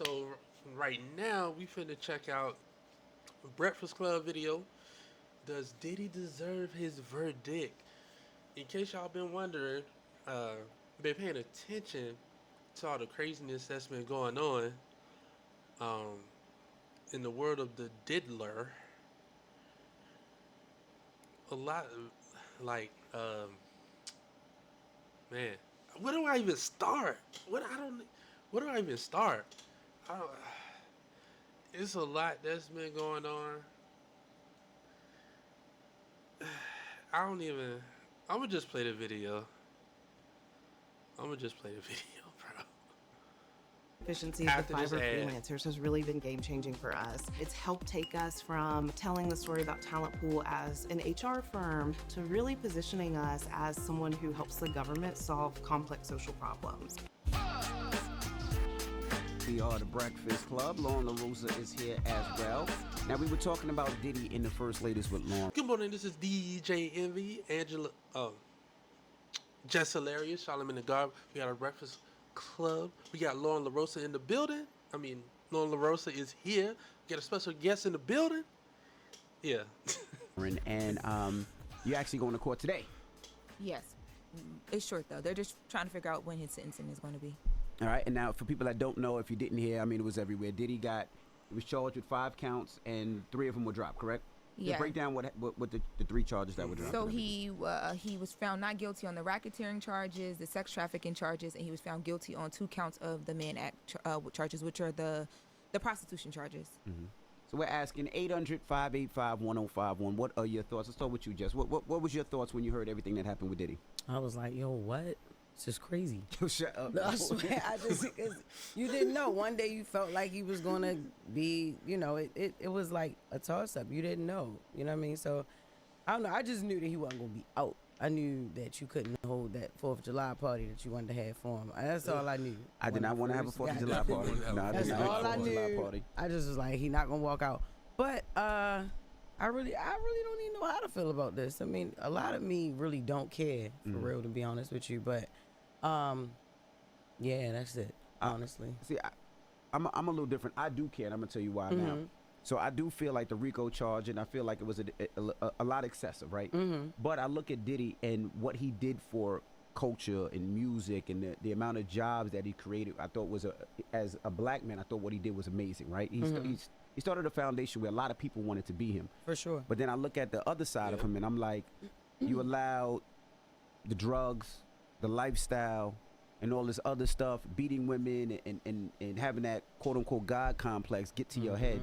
So right now we finna check out Breakfast Club video. Does Diddy deserve his verdict? In case y'all been wondering, uh, been paying attention to all the craziness that's been going on um, in the world of the diddler. A lot, like, man, where do I even start? Where do I even start? I don't, it's a lot that's been going on. I don't even. I'm gonna just play the video. I'm gonna just play the video, bro. Efficiencies with After this Fiverr ad. freelancers has really been game changing for us. It's helped take us from telling the story about Talent Pool as an HR firm to really positioning us as someone who helps the government solve complex social problems. We are the Breakfast Club. Lauren LaRosa is here as well. Now, we were talking about Diddy in the first latest with Lauren. Good morning. This is DJ Envy, Angela, Jess Hilarious, Charlamagne the God. We got our Breakfast Club. We got Lauren LaRosa in the building. Lauren LaRosa is here. We got a special guest in the building. Yeah. And you're actually going to court today. Yes. It's short, though. They're just trying to figure out when his sentencing is going to be. All right. And now, for people that don't know, if you didn't hear, it was everywhere. Diddy was charged with 5 counts, and 3 of them were dropped, correct? Yeah. Break down what the 3 charges that were dropped. So he was found not guilty on the racketeering charges, the sex trafficking charges, and he was found guilty on 2 counts of the Mann Act charges, which are the prostitution charges. Mm-hmm. So we're asking 800-585-1051. What are your thoughts? Let's start with you, Jess. What was your thoughts when you heard everything that happened with Diddy? I was like, yo, what? It's just crazy. Shut up. No, I swear, cause you didn't know. One day you felt like he was going to be, it was like a toss-up. You didn't know. You know what I mean? So, I don't know. I just knew that he wasn't going to be out. I knew that you couldn't hold that 4th of July party that you wanted to have for him. That's all I knew. I did not want to have a 4th of July party. No, I did That's not all I have a 4th of July knew. party. I just was like, he not going to walk out. But, I really don't even know how to feel about this. I mean, a lot of me really don't care, for real, to be honest with you. But, yeah, that's it, honestly. See, I'm a little different. I do care, and I'm going to tell you why now. So I do feel like the RICO charge, and I feel like it was a lot excessive, right? But I look at Diddy and what he did for culture and music and the amount of jobs that he created. I thought as a black man, I thought what he did was amazing, right? He started a foundation where a lot of people wanted to be him. For sure. But then I look at the other side of him, and I'm like, you allowed the drugs, the lifestyle, and all this other stuff, beating women and having that quote-unquote God complex get to your head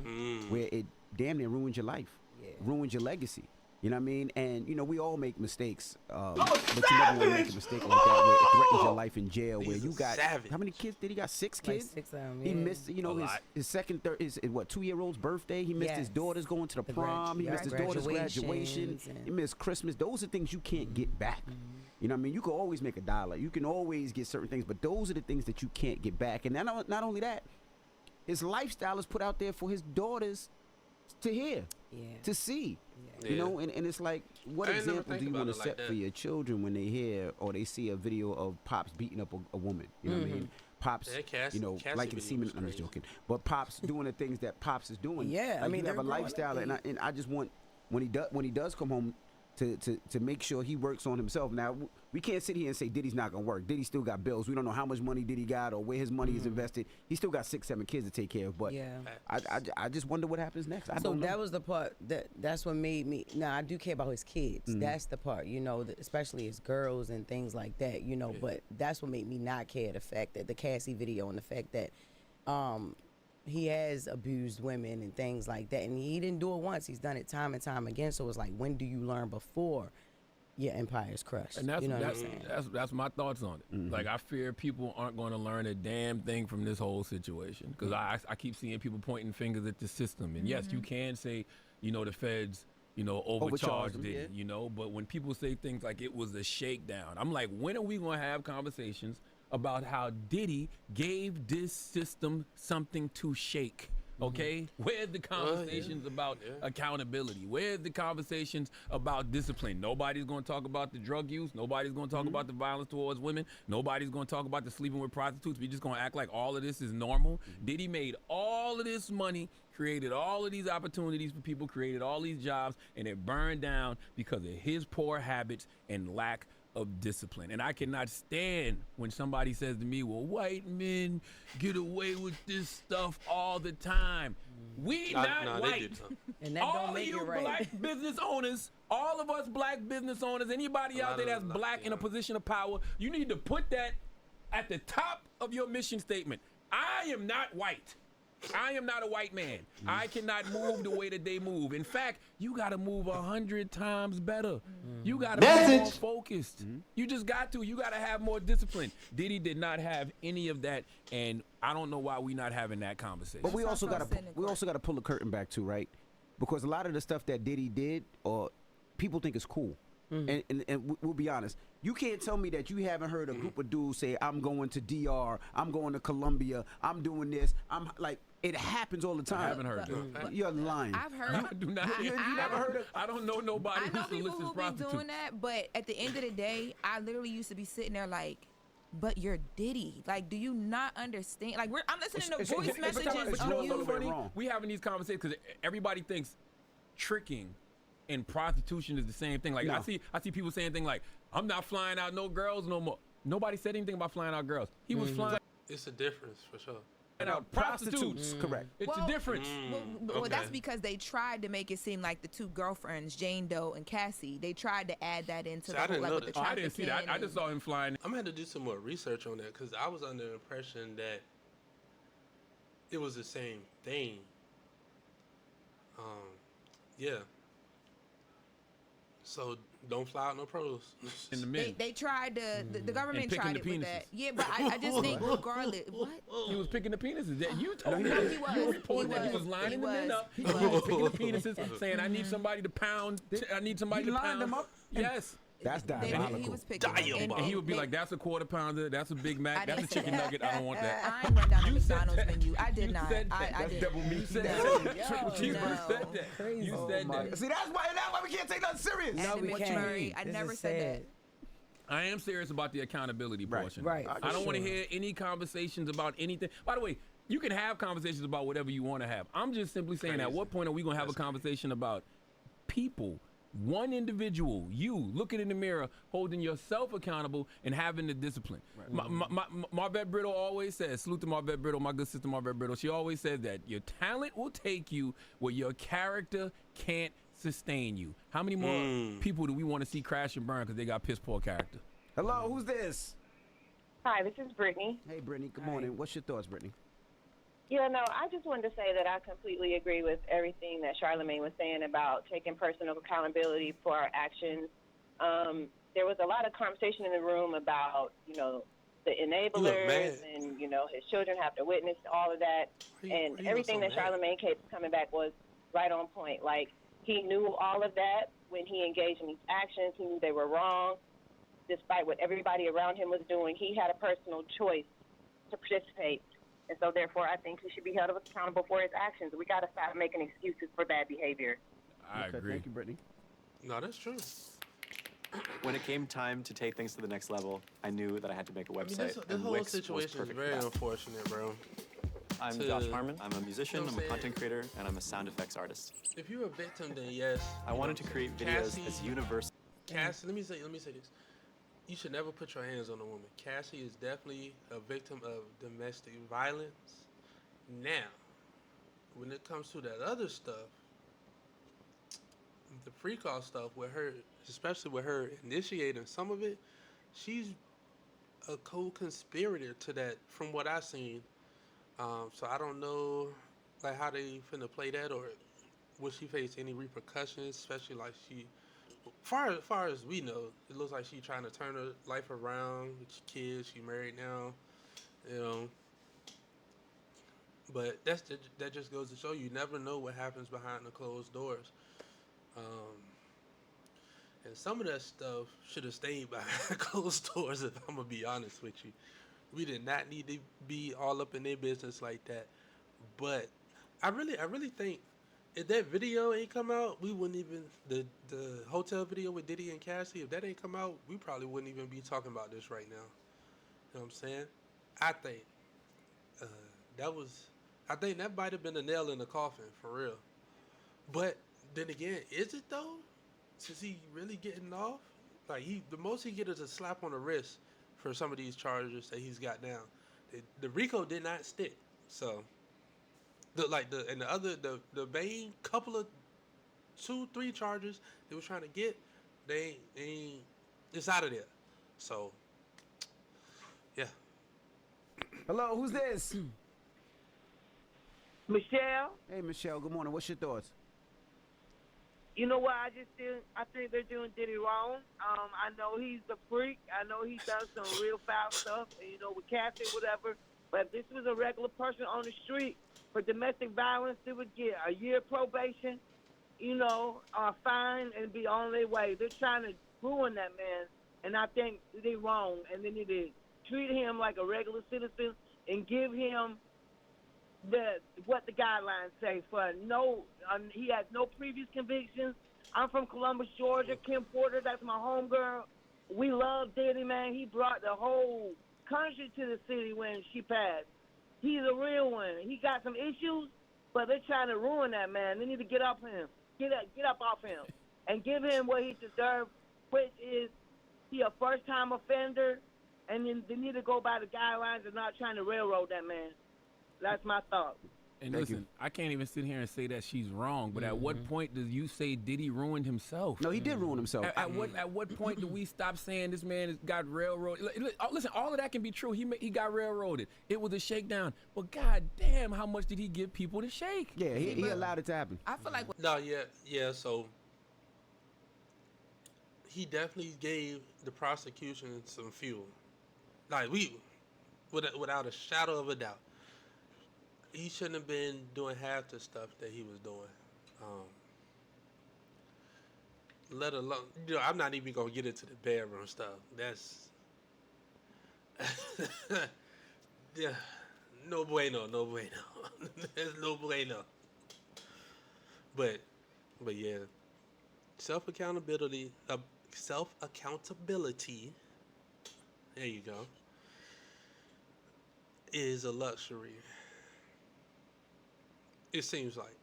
where it damn near ruins your life, ruins your legacy. You know what I mean? And, we all make mistakes, but you never want to make a mistake like that where it threatens your life in jail, where you got, how many kids did he got? 6 kids? Like 6 of them, He missed, his second, his 2-year-old's birthday. He missed his daughter's going to the prom. He missed his daughter's graduation. He missed Christmas. Those are things you can't get back. You know what I mean? You can always make $1. You can always get certain things, but those are the things that you can't get back. And not only that, his lifestyle is put out there for his daughters to hear, to see. And it's like, what example do you want to set for your children when they hear or they see a video of Pops beating up a woman? You know what I mean? Pops, like in semen. I'm just joking, but Pops doing the things that Pops is doing. Yeah, I mean, you have a lifestyle, and I just want when he does come home to make sure he works on himself. Now, we can't sit here and say Diddy's not going to work. Diddy still got bills. We don't know how much money Diddy got or where his money is invested. He still got 6, 7 kids to take care of. But I just wonder what happens next. I don't know. That was the part that's what made me. Now, I do care about his kids. That's the part, especially his girls and things like that, But that's what made me not care, the fact that the Cassie video and the fact that he has abused women and things like that. And he didn't do it once. He's done it time and time again. So it's like, when do you learn before your empire's crushed? And that's, you know what I'm saying? That's my thoughts on it. Like, I fear people aren't going to learn a damn thing from this whole situation. Because I keep seeing people pointing fingers at the system. And yes, you can say, the feds, overcharged it, But when people say things like it was a shakedown, I'm like, when are we going to have conversations about how Diddy gave this system something to shake? Okay, where's the conversations about accountability? Where's the conversations about discipline? Nobody's going to talk about the drug use. Nobody's going to talk about the violence towards women. Nobody's going to talk about the sleeping with prostitutes. We just going to act like all of this is normal. Diddy made all of this money, created all of these opportunities for people, created all these jobs, and it burned down because of his poor habits and lack of discipline. And I cannot stand when somebody says to me, well, white men get away with this stuff all the time. We not white. And that all don't of make you it right. black business owners, all of us black business owners, anybody out there that's black in a position of power, you need to put that at the top of your mission statement. I am not white. I am not a white man. I cannot move the way that they move. In fact, you got to move 100 times better. You got to be more focused. You just got to. You got to have more discipline. Diddy did not have any of that, and I don't know why we not having that conversation. But we also got to pull the curtain back too, right? Because a lot of the stuff that Diddy did, or people think is cool. And we'll be honest. You can't tell me that you haven't heard a group of dudes say, I'm going to DR, I'm going to Colombia, I'm doing this. I'm like, it happens all the time. I haven't heard that. You're lying. I've heard. I do not. You never heard of? I don't know nobody I know who people solicits who be prostitutes. doing that, but at the end of the day, I literally used to be sitting there like, but you're Diddy. Like, do you not understand? Like, I'm listening to voice messages But of you know what's so you. funny? We having these conversations because everybody thinks tricking and prostitution is the same thing. Like No. I see people saying things like, I'm not flying out no girls no more. Nobody said anything about flying out girls. He was flying It's a difference for sure. out prostitutes. Correct. It's a difference. Well, that's Okay. because they tried to make it seem like the two girlfriends, Jane Doe and Cassie, they tried to add that into See, I the whole, didn't like, know with the that. Oh, I didn't see that. I trafficking just saw him flying. I'm gonna have to do some more research on that because I was under the impression that it was the same thing. Yeah. So don't fly out no pros. In the men. They tried to, the government picking tried the it with that. penises. Yeah, but I just think regardless, what? He was picking the penises. That you told me. No, he was. You reported that he was He lining the was. men up. He He was was. picking the penises, saying, "I need somebody to pound. I need somebody He to lined pound them up? Yes." That's He diabolical. was picking them. And he would be like, "That's a quarter pounder. That's a Big I Mac. That's a didn't say chicken that. nugget. I don't want that." I ain't run down the You said McDonald's that. menu. I did You not. said that. I That's did. double meat. You said No. that. Triple cheeseburger said that. Crazy. You said that. See, that's why we can't take nothing serious. No, And we the can't. mortuary, I This never is said sad. that. I am serious about the accountability portion. Right. I don't want to Sure. hear any conversations about anything. By the way, you can have conversations about whatever you want to have. I'm just simply saying, at what point are we going to have a conversation about people, one individual, you looking in the mirror, holding yourself accountable and having the discipline? Marvette Brittle always says, salute to Marvette Brittle, my good sister Marvette Brittle. She always says that your talent will take you where your character can't sustain you. How many more people do we want to see crash and burn because they got piss poor character? Hello, who's this? Hi, this is Brittany. Hey, Brittany. Good morning. What's your thoughts, Brittany? Yeah, no, I just wanted to say that I completely agree with everything that Charlamagne was saying about taking personal accountability for our actions. There was a lot of conversation in the room about, the enablers and, his children have to witness all of that. Why you Everything so that mad? Charlamagne kept coming back was right on point. Like, he knew all of that when he engaged in these actions. He knew they were wrong. Despite what everybody around him was doing, he had a personal choice to participate. And so, therefore, I think he should be held accountable for his actions. We got to stop making excuses for bad behavior. I Okay, agree. Thank you, Brittany. No, that's true. When it came time to take things to the next level, I knew that I had to make a I mean, website. this and whole Wix was situation is perfect very for that. unfortunate, bro. I'm to- Josh Harmon. I'm a musician, You know what I'm a I'm content creator, and I'm a sound effects artist. If you're a victim, then yes. I wanted to create videos as universal. Cassie, let me say this. You should never put your hands on a woman. Cassie is definitely a victim of domestic violence. Now, when it comes to that other stuff, the free call stuff with her, especially with her initiating some of it, she's a co-conspirator to that from what I've seen. So I don't know like how they finna play that, or will she face any repercussions, especially like she far as we know, it looks like she's trying to turn her life around with kids. She married now, But that just goes to show you never know what happens behind the closed doors. And some of that stuff should have stayed behind closed doors, if I'm gonna be honest with you. We did not need to be all up in their business like that. But I really think if that video ain't come out, we wouldn't even the hotel video with Diddy and Cassie. If that ain't come out, we probably wouldn't even be talking about this right now. You know what I'm saying? I think uh, that was. I think that might have been a nail in the coffin for real. But then again, is it though? Since he really getting off, like the most he get is a slap on the wrist for some of these charges that he's got now. The Rico did not stick, so the main couple of 2-3 charges they was trying to get, they ain't it's out of there. So yeah, Hello, who's this? Michelle, Hey, Michelle. Good morning. What's your thoughts? you know what I think they're doing Diddy wrong. I know he's a freak. I know he does some real foul stuff, with Cassie, whatever. But if this was a regular person on the street for domestic violence, they would get a year probation, fine, and be on their way. They're trying to ruin that man, and I think they're wrong. And they need to treat him like a regular citizen and give him what the guidelines say for he has no previous convictions. I'm from Columbus, Georgia. Kim Porter, that's my homegirl. We love Diddy, man. He brought the whole country to the city when she passed. He's a real one. He got some issues, but they're trying to ruin that man. They need to get up him, get up off him, and give him what he deserves, which is he a first-time offender, and then they need to go by the guidelines and not trying to railroad that man. That's my thought. And Thank listen, you. I can't even sit here and say that she's wrong, but at what point do you say Diddy ruined himself? No, he did ruin himself. At what point do we stop saying this man has got railroaded? Listen, all of that can be true. He got railroaded. It was a shakedown. But god damn, how much did he give people to shake? Yeah, he allowed it to happen. I feel like no, yeah. So he definitely gave the prosecution some fuel. Like without a shadow of a doubt. He shouldn't have been doing half the stuff that he was doing. Let alone, I'm not even gonna get into the bedroom stuff. That's yeah, no bueno. There's no bueno. But yeah, self accountability. There you go. Is a luxury. It seems like.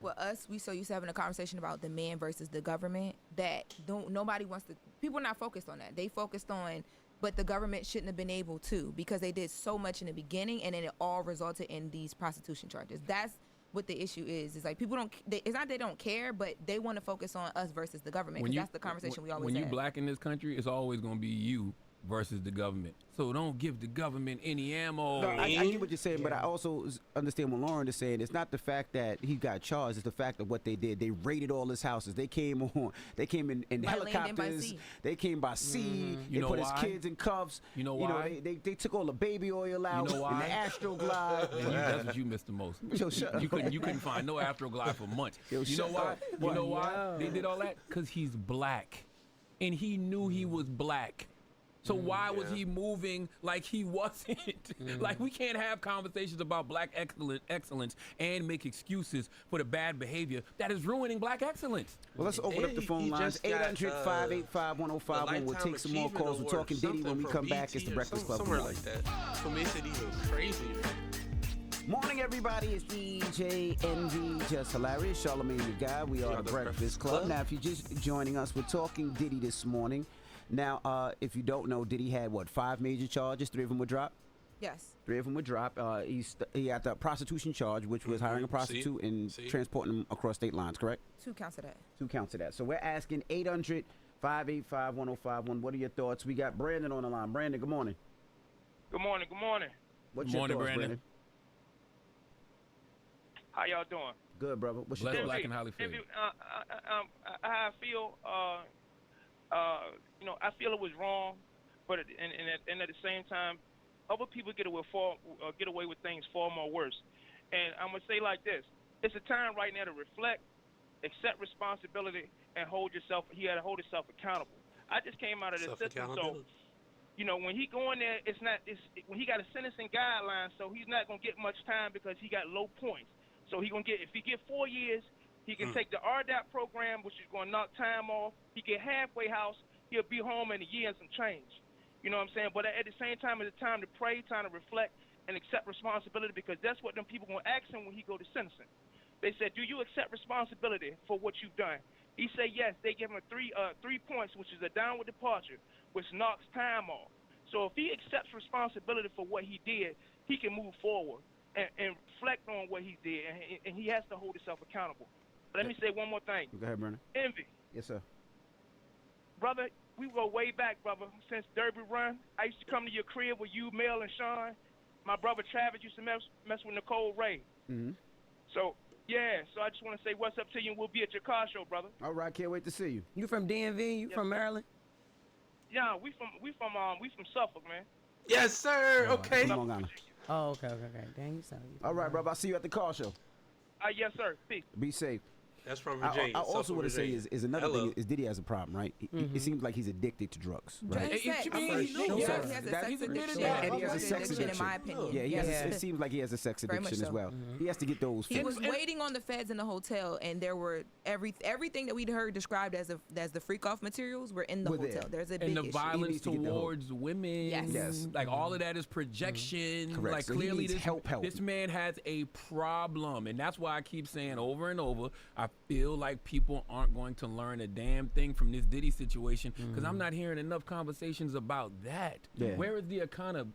with us, we so used to having a conversation about the man versus the government that nobody wants to. People are not focused on that. They focused on, but the government shouldn't have been able to because they did so much in the beginning, and then it all resulted in these prostitution charges. That's what the issue is. It's like people don't. It's not they don't care, but they want to focus on us versus the government. Because that's the conversation we always have. When you black in this country, it's always going to be you versus the government. So don't give the government any ammo. No, I get what you're saying, but I also understand what Lauren is saying. It's not the fact that he got charged. It's the fact of what they did. They raided all his houses. They came in helicopters. They came by sea. They put his kids in cuffs. You know why? They took all the baby oil out. You know why? And the Astroglide. That's what you missed the most. Yo, shut up. You couldn't find no Astroglide for months. Yo, you know shut why? up. You know why they did all that? Because he's black, and he knew he was black. So why was he moving like he wasn't? Like, we can't have conversations about black excellence and make excuses for the bad behavior that is ruining black excellence. Well, let's open up the phone lines. 800-585-1051. We'll take some more calls. We're talking Diddy when we come back. It's the Breakfast Club. Somewhere like that. So they said he was crazy. Morning, everybody. It's DJ NV, just hilarious. Charlamagne the Guy. We are the Breakfast Club. Now, if you're just joining us, we're talking Diddy this morning. Now, if you don't know, Diddy had, 5 major charges? 3 of them were dropped? Yes. 3 of them were dropped. He had the prostitution charge, which was hiring a prostitute and transporting them across state lines, correct? 2 counts of that. 2 counts of that. So we're asking 800-585-1051. What are your thoughts? We got Brandon on the line. Brandon, good morning. Good morning. Good morning. What's your thoughts, Brandon? How y'all doing? Good, brother. What's your thoughts? Black and highly favored. I feel, I feel it was wrong, but at the same time, other people get away with things far more worse. And I'm gonna say like this: it's a time right now to reflect, accept responsibility, and hold yourself. He had to hold himself accountable. I just came out of the system, so when he go in there, when he got a sentencing guideline, so he's not gonna get much time because he got low points. So if he get 4 years, he can take the RDAP program, which is going to knock time off. He get halfway house. He'll be home in a year and some change. You know what I'm saying? But at the same time, it's a time to pray, time to reflect, and accept responsibility, because that's what them people going to ask him when he go to sentencing. They said, do you accept responsibility for what you've done? He said yes. They give him 3 points, which is a downward departure, which knocks time off. So if he accepts responsibility for what he did, he can move forward and reflect on what he did, and he has to hold himself accountable. Let me say one more thing. Go ahead, Brandon. Envy. Yes, sir. Brother, we go way back, brother, since Derby Run. I used to come to your crib with you, Mel, and Sean. My brother Travis used to mess with Nicole Ray. Mm-hmm. So, yeah, so I just want to say what's up to you, and we'll be at your car show, brother. All right, can't wait to see you. You from DMV? You from Maryland? Yeah, we from Suffolk, man. Yes, sir. Okay. Long Island. Oh, okay. Dang, you sound. All right, brother. I'll see you at the car show. Yes, sir. Peace. Be safe. That's from Virginia. I also want to say Virginia. is another Hello. thing is Diddy has a problem, right? It seems like he's addicted to drugs, right? Sex. He He has a sex addiction. And he has a Drug sex in addiction. my opinion. Yeah, Yes. it seems like he has a sex Very much addiction as so. well. He has to get those He fixed. was waiting on the feds in the hotel, and there were everything that we'd heard described as the freak off materials were in the Were there. hotel. There's a big And the issue. violence needs to get the help. towards women, Yes. like all of that is projection. Correct. Like So he clearly, needs help. this man has a problem, and that's why I keep saying over and over. I feel like people aren't going to learn a damn thing from this Diddy situation because I'm not hearing enough conversations about that. Yeah. Where is the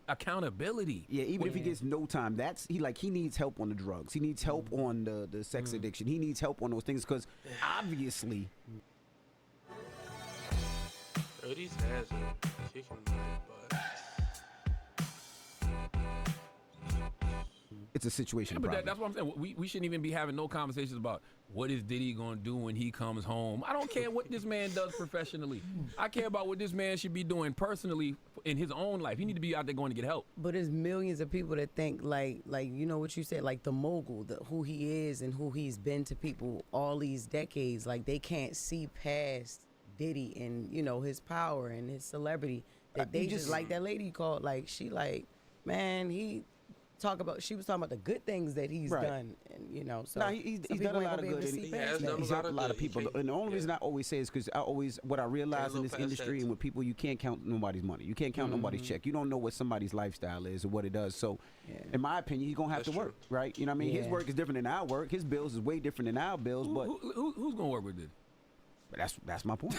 accountability? Yeah, even if he gets no time, he needs help on the drugs. He needs help on the sex addiction. He needs help on those things because obviously. Bro, these ass are kicking my butt. It's a situation. Yeah, but problem. that's what I'm saying. We shouldn't even be having no conversations about what is Diddy gonna do when he comes home. I don't care what this man does professionally. I care about what this man should be doing personally in his own life. He need to be out there going to get help. But there's millions of people that think like you know what you said, like the mogul, who he is and who he's been to people all these decades. Like they can't see past Diddy and his power and his celebrity. That they just like that lady called. Like she man, he she was talking about the good things that he's done, and so he's done a lot of good. He has done He's a helped a lot of people. And the only reason I always say is because what I realize in this industry and with people, you can't count nobody's money. You can't count nobody's check. You don't know what somebody's lifestyle is or what it does. So, in my opinion, he's gonna have to work, right? You know what I mean? His work is different than our work. His bills is way different than our bills. But who's gonna work with Diddy? But that's my point.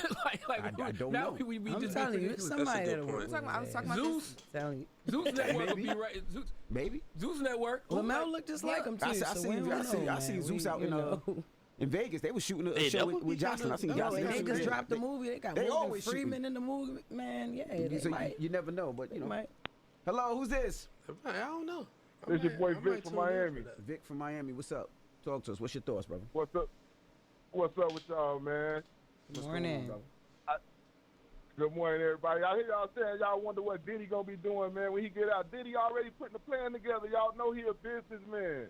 I don't now know. We I'm just telling you, it's somebody that'll work. I was talking about Zeus. Telling you. Zeus Network will be right. Maybe. Zeus Network. Lamel looked just like him too. I seen Zeus out in Vegas. They were shooting a show with Jocelyn. I seen And Jocelyn. they just dropped the movie. They got They Morgan always Freeman in the movie. Man, So you never know, but Hello, who's this? I don't know. This your boy Vic from Miami. Vic from Miami. What's up? Talk to us. What's your thoughts, brother? What's up? What's up with y'all, man? Morning. Good morning, everybody. I hear y'all saying y'all wonder what Diddy gonna be doing, man, when he get out. Diddy already putting the plan together. Y'all know he a businessman.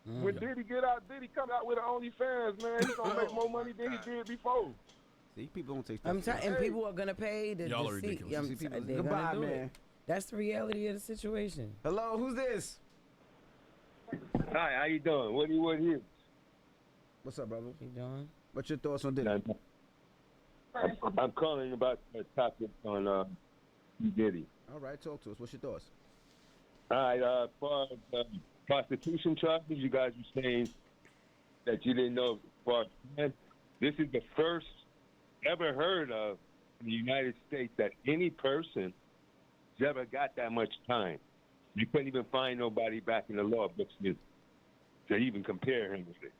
When Diddy get out, Diddy come out with an OnlyFans, man. He gonna make more money than he did before. See, people don't take stuff. I'm telling, and people are gonna pay the Y'all are seat. ridiculous. They're Goodbye, gonna do man. it. That's the reality of the situation. Hello, who's this? Hi, how you doing? What you? What's up, brother? You doing? What's your thoughts on Diddy? I'm calling about the topic on Diddy. All right, talk to us. What's your thoughts? All right, for the prostitution charges, you guys were saying that you didn't know for this is the first ever heard of in the United States that any person ever got that much time. You couldn't even find nobody back in the law books to even compare him with it.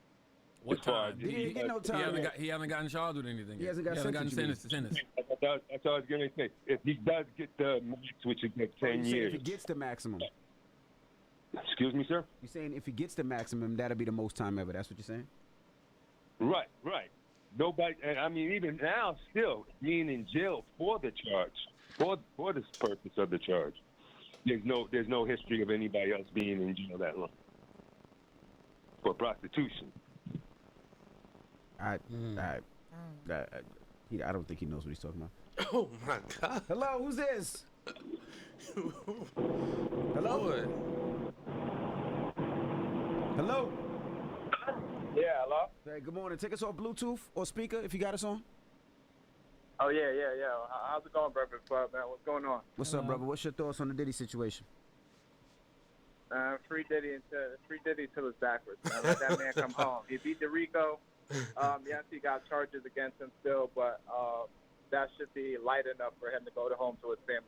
What time? He didn't get no time. He hasn't gotten charged with anything. He hasn't got gotten sentenced, sentenced. That's all I was going to say. If he does get the max, which is get 10 You years. if he gets the maximum. Excuse me, sir? You're saying if he gets the maximum, that'll be the most time ever. That's what you're saying? Right. Nobody, and I mean, even now, still being in jail for the charge, for this purpose of the charge. There's no history of anybody else being in jail that long for prostitution. I don't think he knows what he's talking about. Oh my God. Hello, who's this? Hello? Lord. Hello? Hey, good morning. Take us off Bluetooth or speaker if you got us on. Oh, yeah. How's it going, Breakfast Club, man? What's going on? What's up, brother? What's your thoughts on the Diddy situation? Free Diddy till it's backwards. Man. Let that man come home. He beat DeRico. Yes, he got charges against him still, but that should be light enough for him to go home to his family.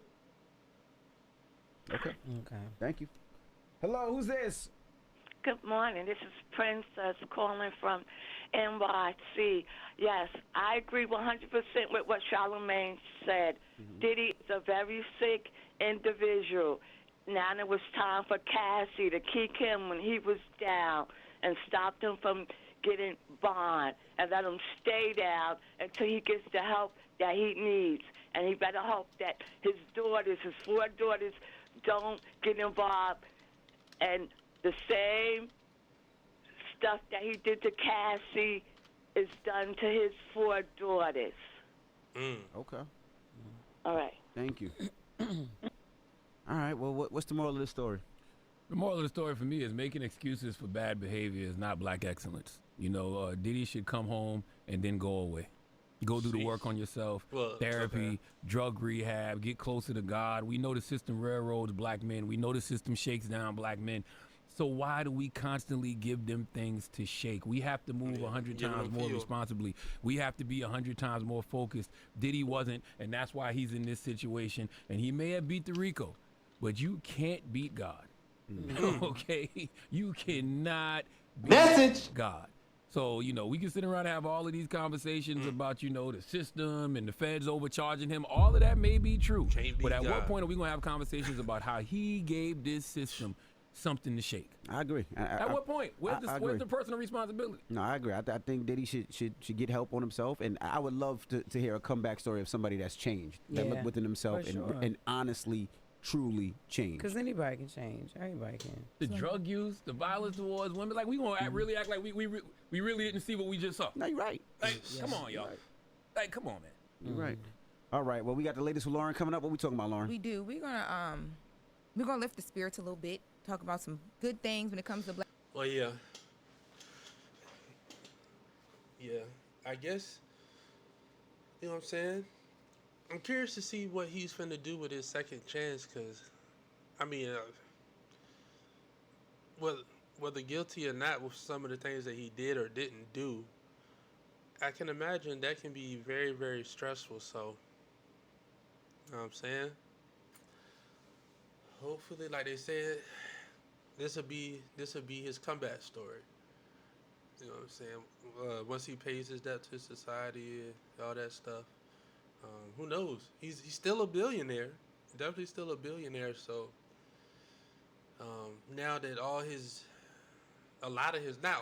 Okay. Thank you. Hello, who's this? Good morning. This is Princess calling from NYC. Yes, I agree 100% with what Charlamagne said. Diddy is a very sick individual. Now it was time for Cassie to kick him when he was down and stop him from getting bond and let him stay down until he gets the help that he needs. And he better hope that his 4 daughters, don't get involved and the same stuff that he did to Cassie is done to his 4 daughters. Okay. All right. Thank you. All right. Well, what's the moral of the story? The moral of the story for me is making excuses for bad behavior is not black excellence. Diddy should come home and then go away. Go do the work on yourself, therapy, drug rehab, get closer to God. We know the system railroads black men. We know the system shakes down black men. So why do we constantly give them things to shake? We have to move 100 times more responsibly. We have to be 100 times more focused. Diddy wasn't, and that's why he's in this situation. And he may have beat DeRico, but you can't beat God. Okay? You cannot beat God. So, we can sit around and have all of these conversations about, the system and the feds overcharging him. All of that may be true. But at what point are we going to have conversations about how he gave this system something to shake? I agree. At what point? Where's the personal responsibility? No, I agree. I think Diddy should get help on himself. And I would love to hear a comeback story of somebody that's changed, that looked within himself and honestly, truly changed. Because anybody can change. Everybody can. The drug use, the violence towards women, like we gonna really act like we really didn't see what we just saw. No, you're right. Like, come on, y'all. Right. Like, come on, man. You're right. All right. Well, we got the latest with Lauren coming up. What we talking about, Lauren? We do. We're gonna lift the spirits a little bit. Talk about some good things when it comes to black. Well, yeah. I guess. You know what I'm saying? I'm curious to see what he's finna do with his second chance, because, whether guilty or not with some of the things that he did or didn't do, I can imagine that can be very, very stressful. So, you know what I'm saying? Hopefully, like they said, this will be his comeback story. You know what I'm saying? Once he pays his debt to society and all that stuff. Who knows? He's still a billionaire. Definitely still a billionaire. So now that not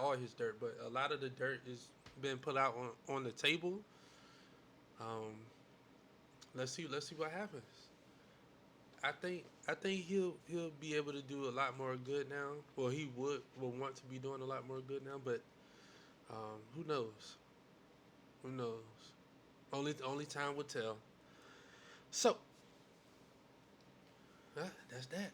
all his dirt, but a lot of the dirt is been put out on the table. Let's see what happens. I think he'll be able to do a lot more good now. Well, he will want to be doing a lot more good now, but who knows? Who knows? Only time will tell. So, that's that.